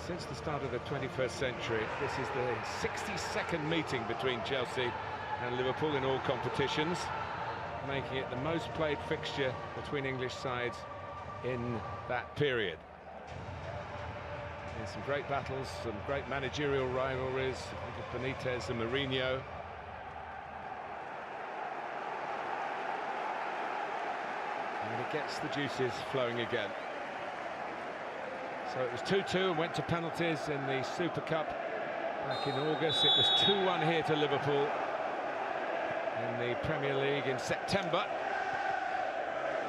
Since the start of the 21st century, this is the 62nd meeting between Chelsea and Liverpool in all competitions, making it the most played fixture between English sides in that period. There's some great battles, some great managerial rivalries. Think of Benitez and Mourinho. And it gets the juices flowing again. So it was 2-2 and went to penalties in the Super Cup back in August. It was 2-1 here to Liverpool in the Premier League in September.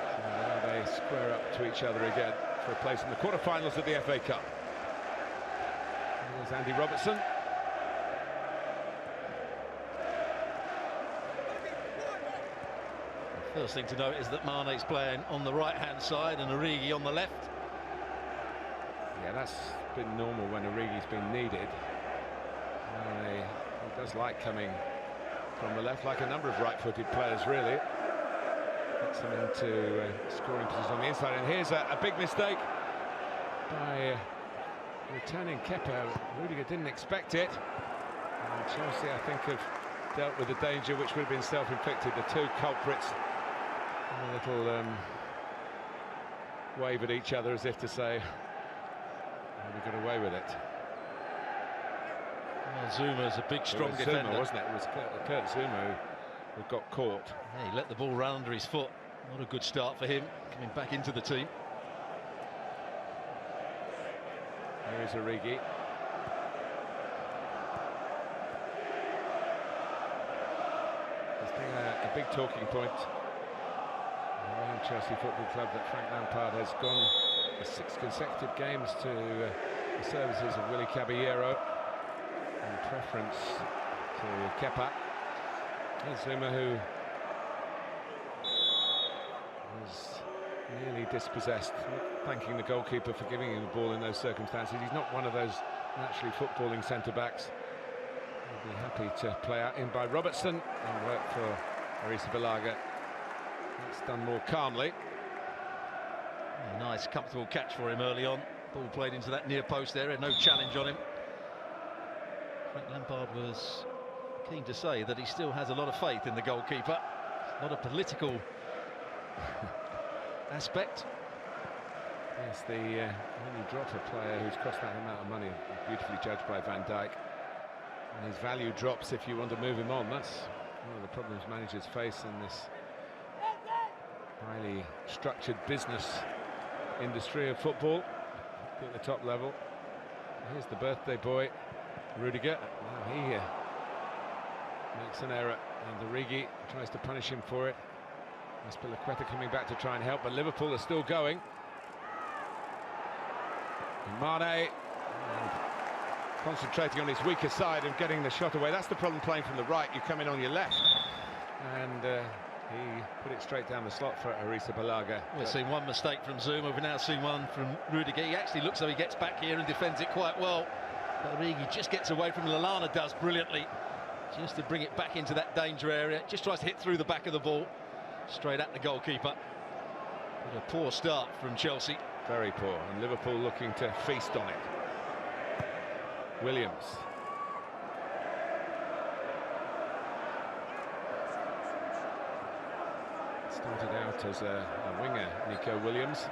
So now they square up to each other again for a place in the quarter-finals of the FA Cup. There's Andy Robertson. The first thing to note is that Mane's playing on the right-hand side and Origi on the left. Yeah, that's been normal when Origi's been needed. He does like coming from the left, like a number of right-footed players, really. Gets them into scoring positions on the inside. And here's a big mistake by returning Kepa. Rudiger didn't expect it. And Chelsea, I think, have dealt with the danger which would have been self-inflicted. The two culprits, a little wave at each other as if to say, we got away with it. Well, Zuma's a big, strong defender. Zuma, wasn't it? It was Kurt Zuma who got caught. Yeah, he let the ball run under his foot. Not a good start for him, coming back into the team. Here is Origi. There's been a big talking point around Chelsea Football Club that Frank Lampard has gone for 6 consecutive games to the services of Willy Caballero in preference to Kepa. And Zuma, who was nearly dispossessed, thanking the goalkeeper for giving him the ball in those circumstances. He's not one of those naturally footballing centre-backs. He'll be happy to play out in by Robertson and work for Arrizabalaga. That's done more calmly. A nice, comfortable catch for him early on. Ball played into that near post area, no challenge on him. Frank Lampard was keen to say that he still has a lot of faith in the goalkeeper. It's not a political aspect. Yes, when you drop a player who's cost that amount of money, beautifully judged by Van Dijk, and his value drops if you want to move him on. That's one of the problems managers face in this highly structured business industry of football at the top level. Here's the birthday boy, Rudiger. Now he makes an error, and Origi tries to punish him for it. Azpilicueta coming back to try and help, but Liverpool are still going. And Mane concentrating on his weaker side and getting the shot away. That's the problem playing from the right. You come in on your left, and he put it straight down the slot for Arrizabalaga. We've seen one mistake from Zuma, we've now seen one from Rudiger. He actually looks like he gets back here and defends it quite well. But Origi just gets away from Lallana, does brilliantly, just to bring it back into that danger area. Just tries to hit through the back of the ball, straight at the goalkeeper. But a poor start from Chelsea. Very poor, and Liverpool looking to feast on it. Williams. Started out as a winger, Nico Williams.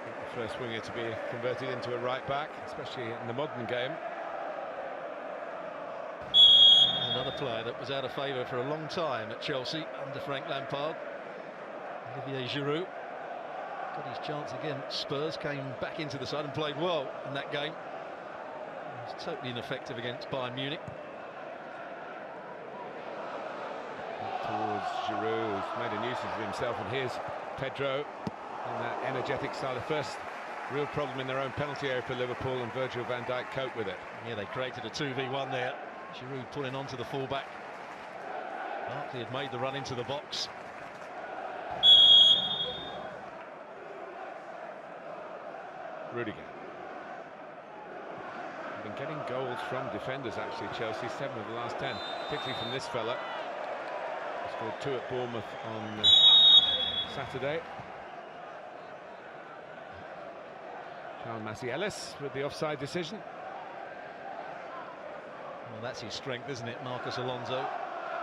The first winger to be converted into a right back, especially in the modern game. There's another player that was out of favour for a long time at Chelsea under Frank Lampard, Olivier Giroud. Got his chance again. Spurs came back into the side and played well in that game. He was totally ineffective against Bayern Munich. Towards Giroud, who's made a nuisance of himself, and here's Pedro in that energetic style. The first real problem in their own penalty area for Liverpool, and Virgil van Dijk coped with it. Yeah, they created a 2v1 there. Giroud pulling onto the fullback. Barkley had made the run into the box. Rudiger. They've been getting goals from defenders, actually, Chelsea, 7 of the last 10, particularly from this fella. He scored 2 at Bournemouth on Saturday. Ellis with the offside decision. Well, that's his strength, isn't it, Marcos Alonso?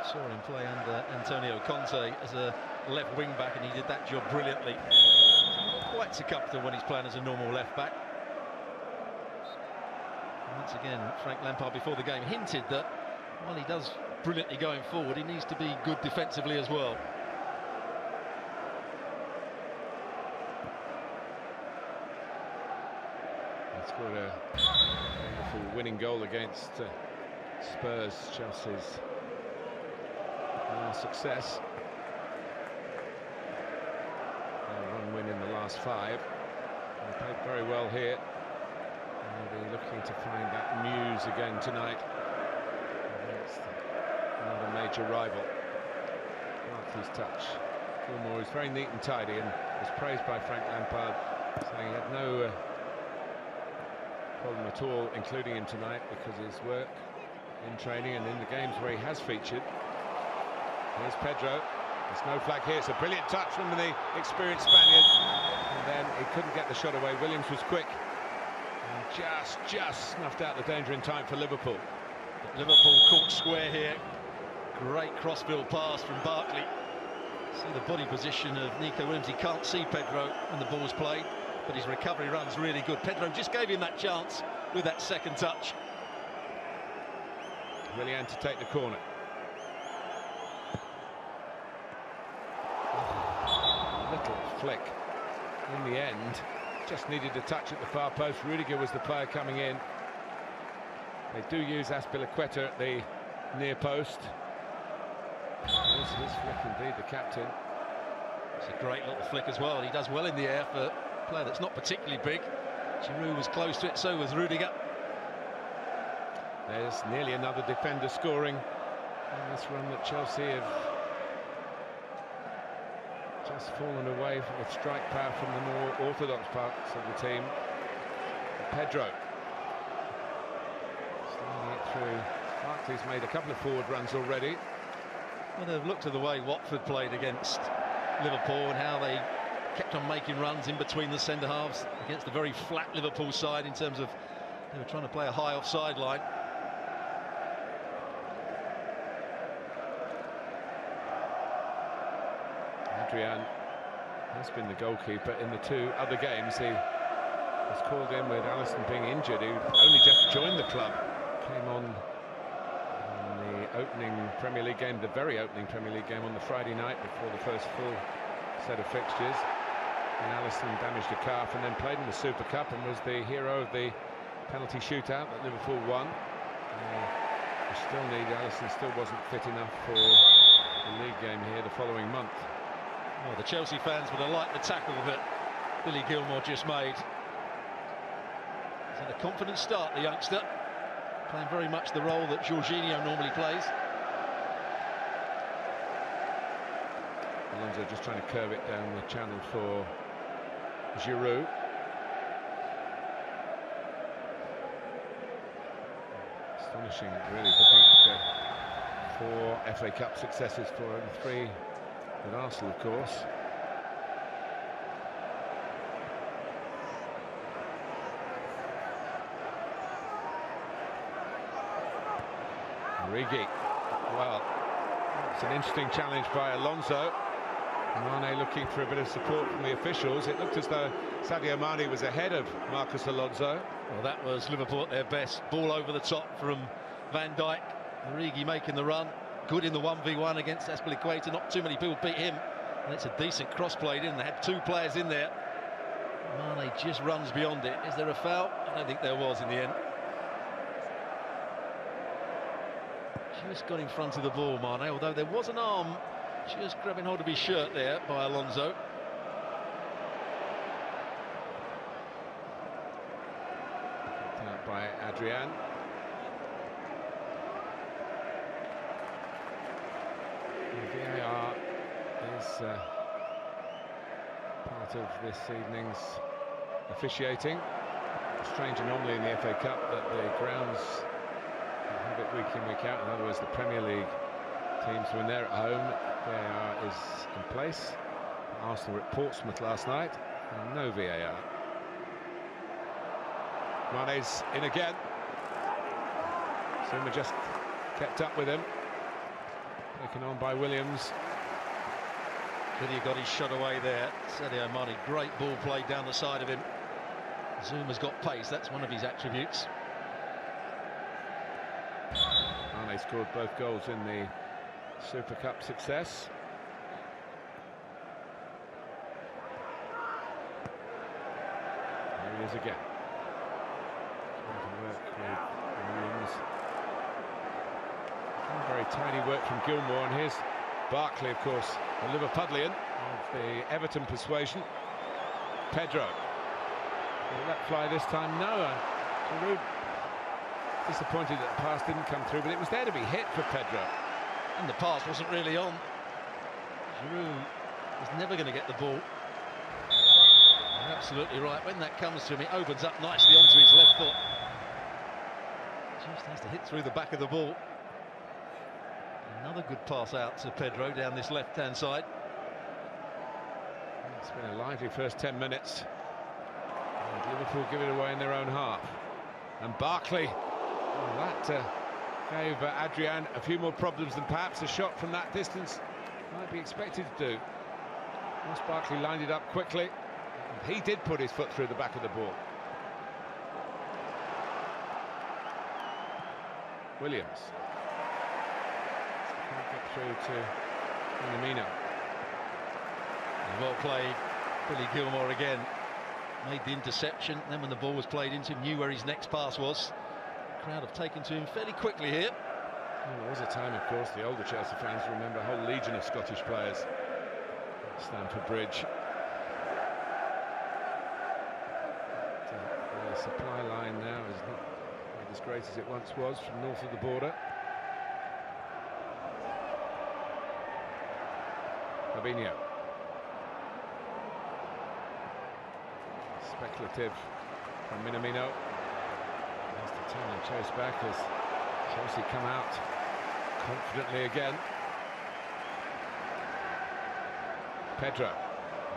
Saw him play under Antonio Conte as a left wing back, and he did that job brilliantly. Not quite so comfortable when he's playing as a normal left back. And once again, Frank Lampard before the game hinted that while he does brilliantly going forward, he needs to be good defensively as well. He scored a wonderful winning goal against Spurs, Chelsea's success. One win in the last 5. They played very well here. They're looking to find that muse again tonight against another major rival. Barkley's touch. Gilmour is very neat and tidy, and was praised by Frank Lampard, saying he had no problem at all including him tonight because of his work in training and in the games where he has featured. Here's Pedro. There's no flag here. It's a brilliant touch from the experienced Spaniard, and then he couldn't get the shot away. Williams was quick and just snuffed out the danger in time for Liverpool. But Liverpool caught square here. Great crossfield pass from Barkley. See the body position of Nico Williams. He can't see Pedro when the ball's played, but his recovery run's really good. Pedro just gave him that chance with that second touch. Willian to take the corner. Little flick in the end. Just needed a touch at the far post. Rudiger was the player coming in. They do use Azpilicueta at the near post. This is flick indeed, the captain. It's a great little flick as well. He does well in the air for a player that's not particularly big. Giroud was close to it, so was Rudiger. There's nearly another defender scoring in this run that Chelsea have just fallen away with strike power from the more orthodox parts of the team. Pedro sliding it through. Barkley's made a couple of forward runs already. Well, they've looked at the way Watford played against Liverpool and how they kept on making runs in between the centre halves against a very flat Liverpool side in terms of they were trying to play a high offside line. Adrian has been the goalkeeper in the 2 other games. He was called in with Alisson being injured. He only just joined the club. Came on in the opening Premier League game, the very opening Premier League game on the Friday night before the first full set of fixtures. And Alisson damaged a calf and then played in the Super Cup and was the hero of the penalty shootout that Liverpool won. We still need Alisson, still wasn't fit enough for the league game here the following month. Well, the Chelsea fans would have liked the tackle that Billy Gilmour just made. He's had a confident start, the youngster, playing very much the role that Jorginho normally plays. Alonso just trying to curve it down the channel for Giroud. Astonishing, really, to think 4 FA Cup successes for him, 3 with Arsenal, of course. Origi. Well, it's an interesting challenge by Alonso. Mane looking for a bit of support from the officials. It looked as though Sadio Mane was ahead of Marcos Alonso. Well, that was Liverpool at their best. Ball over the top from Van Dijk. Origi making the run. Good in the 1v1 against Azpilicueta. Not too many people beat him. And it's a decent cross played in. They had 2 players in there. Mane just runs beyond it. Is there a foul? I don't think there was in the end. Just got in front of the ball, Mane, although there was an arm just grabbing hold of his shirt there by Alonso. Picked out by Adrian. VAR is part of this evening's officiating. A strange anomaly in the FA Cup that the grounds have it week in, week out. In other words, the Premier League teams, when they're at home, VAR is in place. Arsenal were at Portsmouth last night, and no VAR. Mane's in again. Zuma just kept up with him. Taken on by Williams. Lydia got his shot away there. Sadio Mane, great ball played down the side of him. Zuma's got pace, that's one of his attributes. Mane scored both goals in the Super Cup success. There he is again. Trying to work with Williams. Very tiny work from Gilmour, and here's Barkley, of course, a Liverpudlian of the Everton persuasion. Pedro. Will that fly this time? No. Giroud disappointed that the pass didn't come through, but it was there to be hit for Pedro. And the pass wasn't really on. Giroud is never going to get the ball. You're absolutely right. When that comes to him, it opens up nicely onto his left foot. Just has to hit through the back of the ball. Another good pass out to Pedro down this left-hand side. It's been a lively first 10 minutes. And Liverpool give it away in their own half. And Barkley, well, that gave Adrian a few more problems than perhaps a shot from that distance might be expected to do. Ross Barkley lined it up quickly. He did put his foot through the back of the ball. Williams. Can't get through to Minamino. Well played, Billy Gilmour again. Made the interception, then when the ball was played into him, knew where his next pass was. The crowd have taken to him fairly quickly here. Well, there was a time, of course, the older Chelsea fans remember a whole legion of Scottish players at Stamford Bridge. The supply line now is not quite as great as it once was from north of the border. Fabinho. Speculative from Minamino. Has to turn and chase back as Chelsea come out confidently again. Pedro.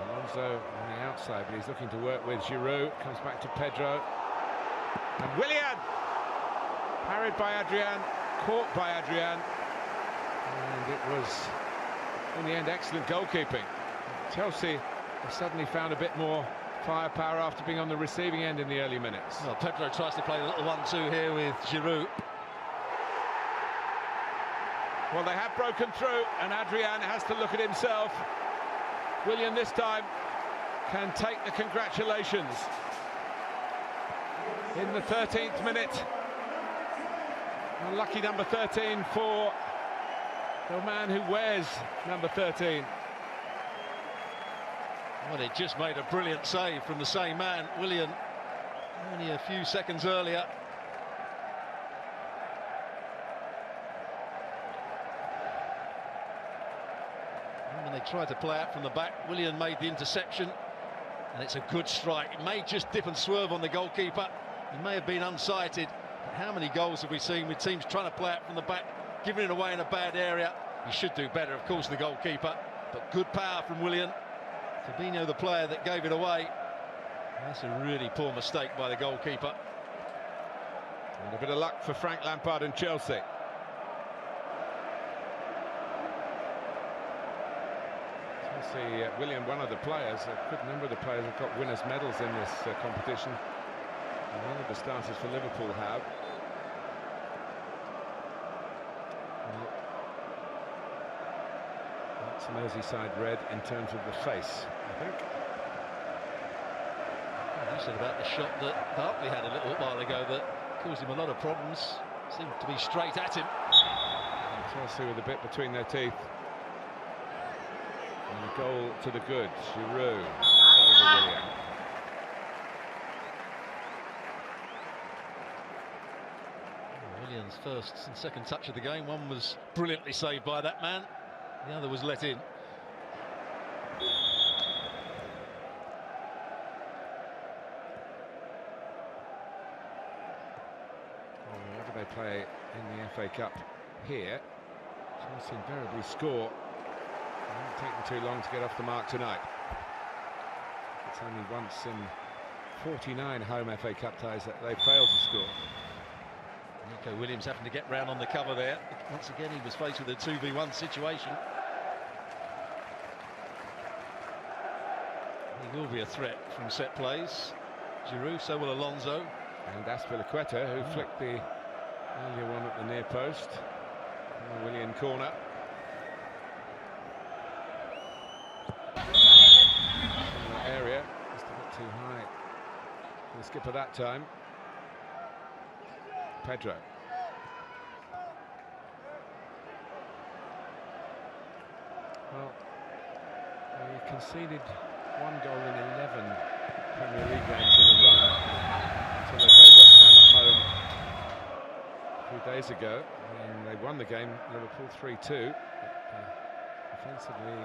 Alonso on the outside, but he's looking to work with Giroud. Comes back to Pedro. And Willian! Parried by Adrian, caught by Adrian. And it was, in the end, excellent goalkeeping. Chelsea have suddenly found a bit more firepower after being on the receiving end in the early minutes. Well, Pedro tries to play a little 1-2 here with Giroud. Well, they have broken through, and Adrian has to look at himself. Willian this time can take the congratulations. In the 13th minute. Unlucky number 13 for the man who wears number 13. Well, it just made a brilliant save from the same man, Willian, only a few seconds earlier. And when they tried to play out from the back, Willian made the interception, and it's a good strike. It may just dip and swerve on the goalkeeper. He may have been unsighted, but how many goals have we seen with teams trying to play out from the back, giving it away in a bad area? He should do better, of course, the goalkeeper, but good power from Willian. Fabinho, the player that gave it away. That's a really poor mistake by the goalkeeper. And a bit of luck for Frank Lampard and Chelsea. Chelsea, Willian, one of the players, a good number of the players have got winners' medals in this competition. And none of the starters for Liverpool have. That's Merseyside red in terms of the face, I think. Well, you said about the shot that Barkley had a little while ago that caused him a lot of problems. Seemed to be straight at him. And Chelsea with a bit between their teeth. And a goal to the good. Giroud over Willian. Willian's first and second touch of the game. One was brilliantly saved by that man. The other was let in. Well, whenever they play in the FA Cup here, Chelsea invariably score. It won't take them too long to get off the mark tonight. It's only once in 49 home FA Cup ties that they failed to score. Nico Williams having to get round on the cover there. Once again, he was faced with a 2v1 situation. He will be a threat from set plays. Giroud, so will Alonso. And Azpilicueta, who flicked the earlier one at the near post. Willian corner. Area just a bit too high for the skipper that time. Pedro. Well, he conceded 1 goal in 11 Premier League games in a run until they played West Ham at home a few days ago, and they won the game, Liverpool 3-2. Defensively